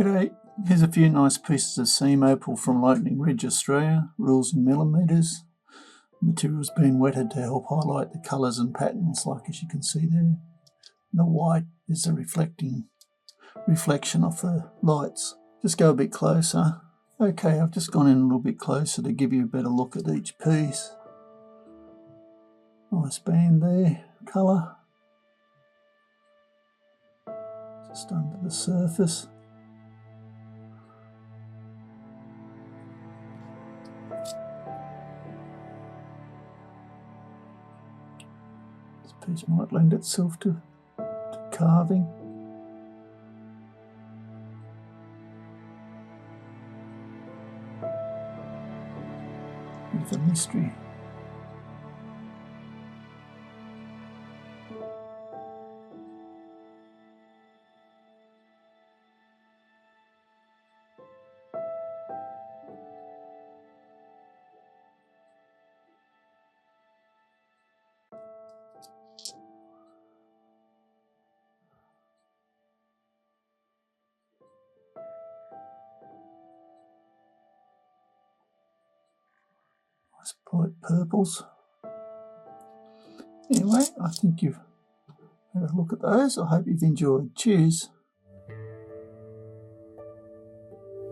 G'day, here's a few nice pieces of seam opal from Lightning Ridge, Australia, rules in millimetres. Material's been wetted to help highlight the colours and patterns, like as you can see there. The white is the reflection of the lights. Just go a bit closer. Okay, I've just gone in a little bit closer to give you a better look at each piece. Nice band there, colour. Just under the surface. This piece might lend itself to carving. Bit of a mystery. Nice bright purples. Anyway, I think you've had a look at those. I hope you've enjoyed. Cheers.